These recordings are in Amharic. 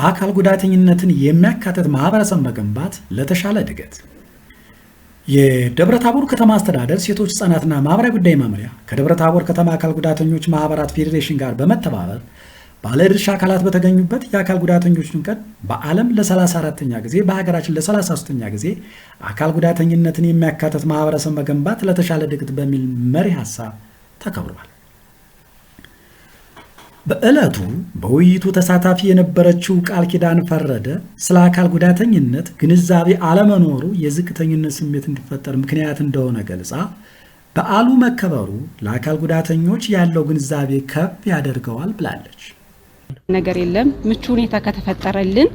አካል ጉዳተኝነትን የሚያካትት ማህበረሰብ መገንባት ለተሻለ እድገት። የደብረታቦር ከተማ አስተዳደር ሴቶች ህጻናትና ማህበራዊ ጉዳይ መምሪያ ከደብረታቦር ከተማ አካል ጉዳተኞች ማህበራት ፌዴሬሽን ጋር በመተባበር ባለድርሻ አካላት በተገኙበት የአካል ጉዳተኞችን ቀን በዓለም ለ34ኛ ጊዜ በሀገራችን ለ33ኛ ጊዜ አካል ጉዳተኝነትን የሚያካትት ማህበረሰብ መገንባት ለተሻለ እድገት በሚል መሪ ሐሳብ ተከብሯል። በዕለቱ በውይይቱ ተሳታፊ የነበረችው ቃል ኪዳን ፈረደ ስለ አካል ጉዳተኝነት ግንዛቤ አለመኖሩ የዝቅተኝነት ስሜት እንዲፈጠር ምክንያት እንደሆነ ገልጻ በዓሉ መከበሩ ለአካል ጉዳተኞች ያለው ግንዛቤ ከፍ ያደርገዋል ብላለች። ነገር የለም ምቹ ሁኔታ ከተፈጠረልን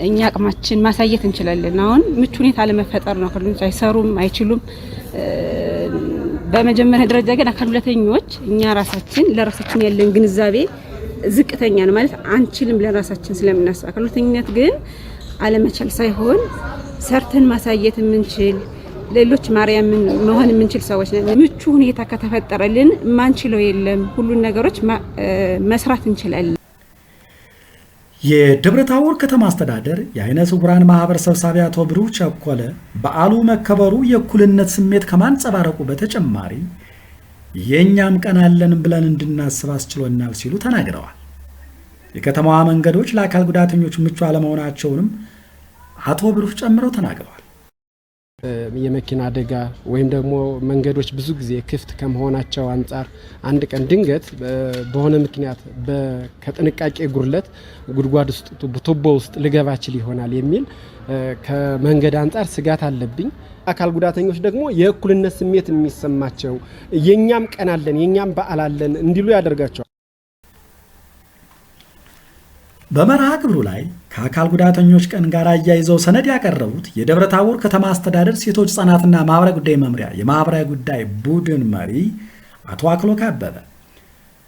እኛ አቅማችን ማሳየት እንችላለን። አሁን ምቹ ሁኔታ ለመፈጠር ነው። ሁሉም አይሰሩም አይችሉም። በመጀመሪያ ደረጃ ግን አካል ጉዳተኞች እኛ ራሳችን ለራሳችን ያለን ግንዛቤ ዝቅተኛ ነው ማለት አንችልም ለራሳችን ስለምናስብ። አካል ጉዳተኝነት ግን አለመቻል ሳይሆን ሰርተን ማሳየት የምንችል ሌሎች ማርያም መሆን የምንችል ሰዎች ነን። ምቹ ሁኔታ ከተፈጠረልን ማንችለው የለም። ሁሉን ነገሮች መስራት እንችላለን። የደብረታቦር ከተማ አስተዳደር የዓይነ ስውራን ማህበር ሰብሳቢ አቶ ብሩክ ቸኮለ በዓሉ መከበሩ የእኩልነት ስሜት ከማንጸባረቁ በተጨማሪ የኛም ቀን አለን ብለን እንድናስብ አስችሎናል ሲሉ ተናግረዋል። የከተማዋ መንገዶች ለአካል ጉዳተኞች ምቹ አለመሆናቸውንም አቶ ብሩክ ጨምረው ተናግረዋል። የመኪና አደጋ ወይም ደግሞ መንገዶች ብዙ ጊዜ ክፍት ከመሆናቸው አንጻር አንድ ቀን ድንገት በሆነ ምክንያት ከጥንቃቄ ጉድለት ጉድጓድ ውስጥ ቱቦ ውስጥ ልገባችል ይሆናል የሚል ከመንገድ አንጻር ስጋት አለብኝ። አካል ጉዳተኞች ደግሞ የእኩልነት ስሜት የሚሰማቸው የኛም ቀን አለን የኛም በዓል አለን እንዲሉ ያደርጋቸዋል። በመርሃ ግብሩ ላይ ከአካል ጉዳተኞች ቀን ጋር አያይዘው ሰነድ ያቀረቡት የደብረታቦር ከተማ አስተዳደር ሴቶች ህጻናትና ማህበራዊ ጉዳይ መምሪያ የማህበራዊ ጉዳይ ቡድን መሪ አቶ አክሎክ አበበ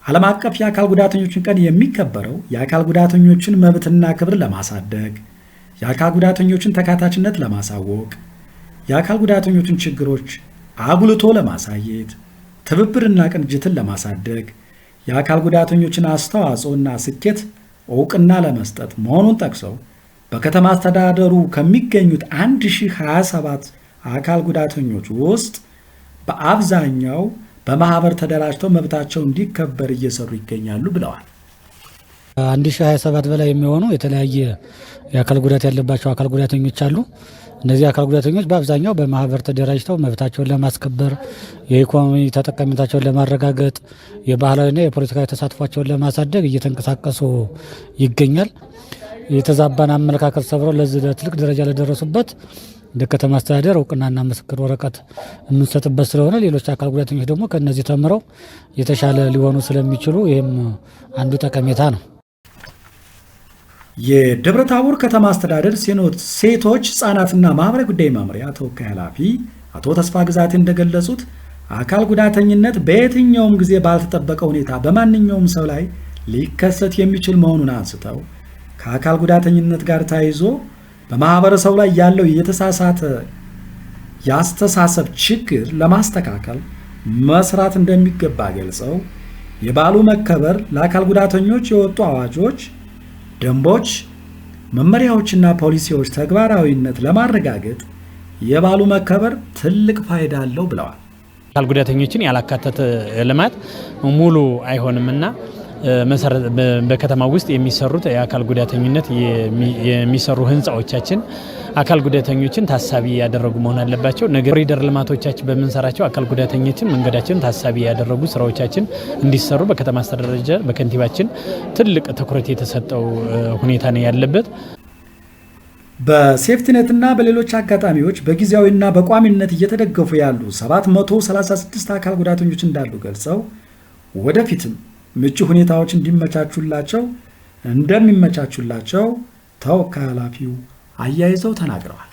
ዓለም አቀፍ የአካል ጉዳተኞችን ቀን የሚከበረው የአካል ጉዳተኞችን መብትና ክብር ለማሳደግ፣ የአካል ጉዳተኞችን ተካታችነት ለማሳወቅ፣ የአካል ጉዳተኞችን ችግሮች አጉልቶ ለማሳየት፣ ትብብርና ቅንጅትን ለማሳደግ፣ የአካል ጉዳተኞችን አስተዋጽኦና ስኬት እውቅና ለመስጠት መሆኑን ጠቅሰው በከተማ አስተዳደሩ ከሚገኙት 1027 አካል ጉዳተኞች ውስጥ በአብዛኛው በማህበር ተደራጅተው መብታቸው እንዲከበር እየሰሩ ይገኛሉ ብለዋል። 1027 በላይ የሚሆኑ የተለያየ የአካል ጉዳት ያለባቸው አካል ጉዳተኞች አሉ። እነዚህ አካል ጉዳተኞች በአብዛኛው በማህበር ተደራጅተው መብታቸውን ለማስከበር፣ የኢኮኖሚ ተጠቃሚነታቸውን ለማረጋገጥ፣ የባህላዊና የፖለቲካዊ ተሳትፏቸውን ለማሳደግ እየተንቀሳቀሱ ይገኛል። የተዛባን አመለካከት ሰብረው ለዚህ ትልቅ ደረጃ ለደረሱበት እንደ ከተማ አስተዳደር እውቅናና ምስክር ወረቀት የምንሰጥበት ስለሆነ ሌሎች አካል ጉዳተኞች ደግሞ ከነዚህ ተምረው የተሻለ ሊሆኑ ስለሚችሉ ይህም አንዱ ጠቀሜታ ነው። የደብረታቦር ከተማ አስተዳደር ሴቶች ህጻናትና ማህበራዊ ጉዳይ መምሪያ ተወካይ ኃላፊ አቶ ተስፋ ግዛቴ እንደገለጹት አካል ጉዳተኝነት በየትኛውም ጊዜ ባልተጠበቀ ሁኔታ በማንኛውም ሰው ላይ ሊከሰት የሚችል መሆኑን አንስተው ከአካል ጉዳተኝነት ጋር ተያይዞ በማህበረሰቡ ላይ ያለው የተሳሳተ የአስተሳሰብ ችግር ለማስተካከል መስራት እንደሚገባ ገልጸው የበዓሉ መከበር ለአካል ጉዳተኞች የወጡ አዋጆች፣ ደንቦች፣ መመሪያዎችና ፖሊሲዎች ተግባራዊነት ለማረጋገጥ የበዓሉ መከበር ትልቅ ፋይዳ አለው ብለዋል። አካል ጉዳተኞችን ያላካተተ ልማት ሙሉ አይሆንምና በከተማ ውስጥ የሚሰሩት የአካል ጉዳተኝነት የሚሰሩ ህንፃዎቻችን አካል ጉዳተኞችን ታሳቢ ያደረጉ መሆን አለባቸው። ነገር ኮሪደር ልማቶቻችን በመንሰራቸው አካል ጉዳተኞችን መንገዳችን ታሳቢ ያደረጉ ስራዎቻችን እንዲሰሩ በከተማ አስተዳደር በከንቲባችን ትልቅ ትኩረት የተሰጠው ሁኔታ ነው ያለበት። በሴፍቲኔትና በሌሎች አጋጣሚዎች በጊዜያዊና በቋሚነት እየተደገፉ ያሉ 736 አካል ጉዳተኞች እንዳሉ ገልጸው ወደፊትም ምቹ ሁኔታዎች እንደሚመቻቹላቸው ተወካይ ኃላፊው አያይዘው ተናግረዋል።